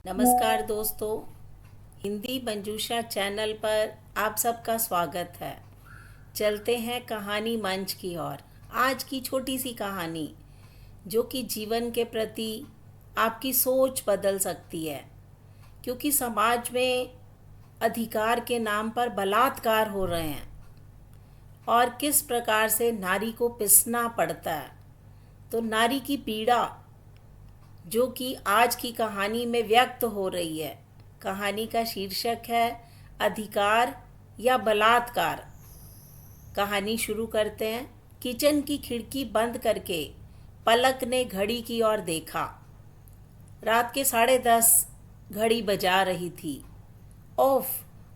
नमस्कार दोस्तों, हिंदी मंजूषा चैनल पर आप सबका स्वागत है। चलते हैं कहानी मंच की ओर। आज की छोटी सी कहानी जो कि जीवन के प्रति आपकी सोच बदल सकती है, क्योंकि समाज में अधिकार के नाम पर बलात्कार हो रहे हैं और किस प्रकार से नारी को पिसना पड़ता है। तो नारी की पीड़ा जो कि आज की कहानी में व्यक्त हो रही है। कहानी का शीर्षक है अधिकार या बलात्कार। कहानी शुरू करते हैं। किचन की खिड़की बंद करके पलक ने घड़ी की ओर देखा। रात के 10:30 घड़ी बजा रही थी। ओफ,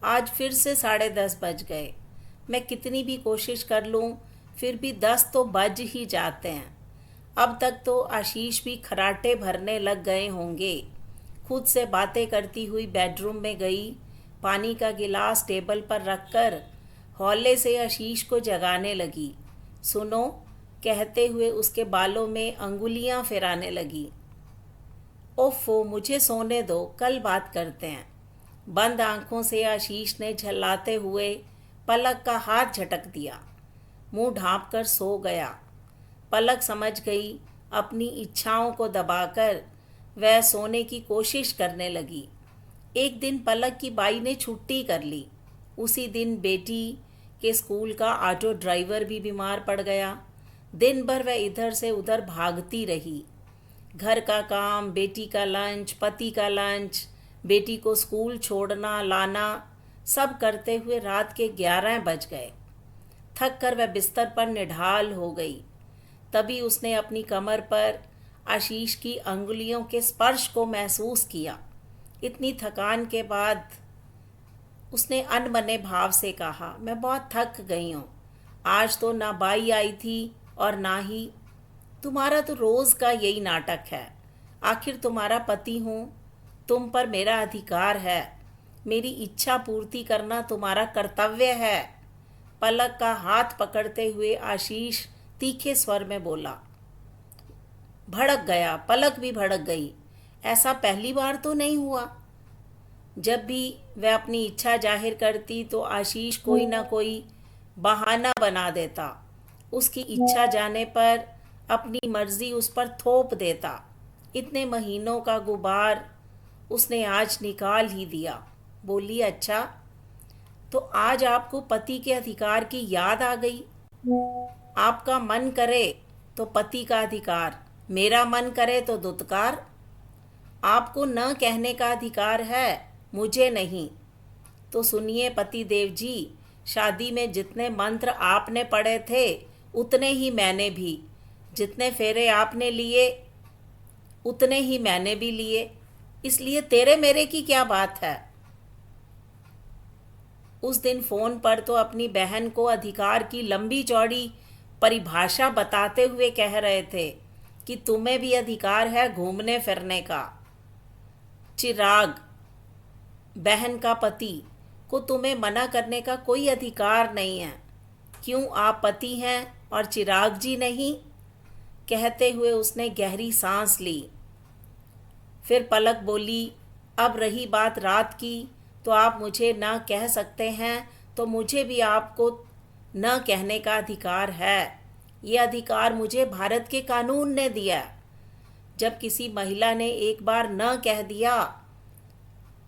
आज फिर से 10:30 बज गए। मैं कितनी भी कोशिश कर लूं, फिर भी 10 तो बज ही जाते हैं। अब तक तो आशीष भी खराटे भरने लग गए होंगे। खुद से बातें करती हुई बेडरूम में गई। पानी का गिलास टेबल पर रखकर हौले से आशीष को जगाने लगी। सुनो, कहते हुए उसके बालों में अंगुलियां फिराने लगी। ओफो, मुझे सोने दो, कल बात करते हैं। बंद आंखों से आशीष ने झल्लाते हुए पलक का हाथ झटक दिया। मुंह ढांप कर सो गया। पलक समझ गई। अपनी इच्छाओं को दबाकर वह सोने की कोशिश करने लगी। एक दिन पलक की बाई ने छुट्टी कर ली। उसी दिन बेटी के स्कूल का ऑटो ड्राइवर भी बीमार पड़ गया। दिन भर वह इधर से उधर भागती रही। घर का काम, बेटी का लंच, पति का लंच, बेटी को स्कूल छोड़ना लाना, सब करते हुए रात के 11 बज गए। थक कर वह बिस्तर पर निढाल हो गई। तभी उसने अपनी कमर पर आशीष की अंगुलियों के स्पर्श को महसूस किया। इतनी थकान के बाद उसने अनबने भाव से कहा, मैं बहुत थक गई हूँ। आज तो ना बाई आई थी और ना ही। तुम्हारा तो रोज़ का यही नाटक है। आखिर तुम्हारा पति हूँ, तुम पर मेरा अधिकार है। मेरी इच्छा पूर्ति करना तुम्हारा कर्तव्य है। पलक का हाथ पकड़ते हुए आशीष तीखे स्वर में बोला। भड़क गया। पलक भी भड़क गई। ऐसा पहली बार तो नहीं हुआ। जब भी वह अपनी इच्छा जाहिर करती तो आशीष कोई ना कोई बहाना बना देता। उसकी इच्छा जाने पर अपनी मर्जी उस पर थोप देता। इतने महीनों का गुबार उसने आज निकाल ही दिया। बोली, अच्छा तो आज आपको पति के अधिकार की याद आ गई। आपका मन करे तो पति का अधिकार, मेरा मन करे तो दुत्कार। आपको न कहने का अधिकार है, मुझे नहीं। तो सुनिए पति देव जी, शादी में जितने मंत्र आपने पढ़े थे उतने ही मैंने भी, जितने फेरे आपने लिए उतने ही मैंने भी लिए। इसलिए तेरे मेरे की क्या बात है। उस दिन फ़ोन पर तो अपनी बहन को अधिकार की लंबी चौड़ी परिभाषा बताते हुए कह रहे थे कि तुम्हें भी अधिकार है घूमने फिरने का। चिराग, बहन का पति, को तुम्हें मना करने का कोई अधिकार नहीं है। क्यों, आप पति हैं और चिराग जी नहीं? कहते हुए उसने गहरी सांस ली। फिर पलक बोली, अब रही बात रात की, तो आप मुझे ना कह सकते हैं तो मुझे भी आपको न कहने का अधिकार है। ये अधिकार मुझे भारत के कानून ने दिया। जब किसी महिला ने एक बार न कह दिया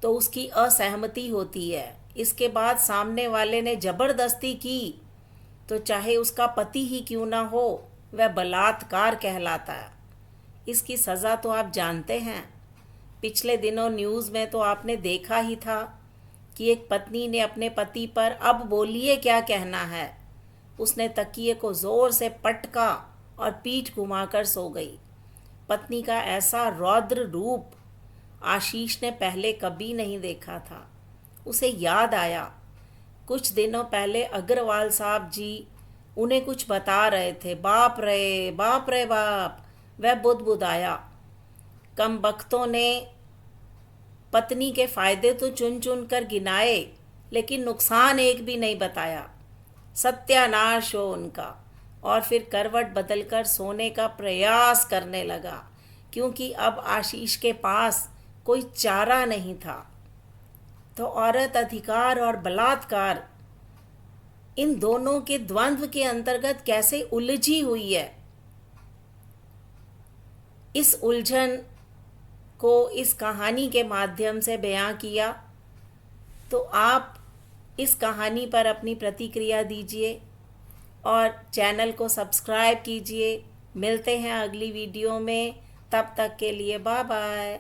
तो उसकी असहमति होती है। इसके बाद सामने वाले ने जबरदस्ती की तो चाहे उसका पति ही क्यों ना हो, वह बलात्कार कहलाता है। इसकी सज़ा तो आप जानते हैं। पिछले दिनों न्यूज़ में तो आपने देखा ही था कि एक पत्नी ने अपने पति पर अब बोलिए क्या कहना है। उसने तकिए को ज़ोर से पटका और पीठ घुमाकर सो गई। पत्नी का ऐसा रौद्र रूप आशीष ने पहले कभी नहीं देखा था। उसे याद आया, कुछ दिनों पहले अग्रवाल साहब जी उन्हें कुछ बता रहे थे। बाप रे बाप रे बाप, वह बुदबुदाया। कम बख्तों ने पत्नी के फायदे तो चुन चुन कर गिनाए, लेकिन नुकसान एक भी नहीं बताया। सत्यानाश हो उनका। और फिर करवट बदलकर सोने का प्रयास करने लगा, क्योंकि अब आशीष के पास कोई चारा नहीं था। तो औरत अधिकार और बलात्कार, इन दोनों के द्वंद्व के अंतर्गत कैसे उलझी हुई है, इस उलझन को इस कहानी के माध्यम से बयां किया। तो आप इस कहानी पर अपनी प्रतिक्रिया दीजिए और चैनल को सब्सक्राइब कीजिए। मिलते हैं अगली वीडियो में, तब तक के लिए बाय बाय।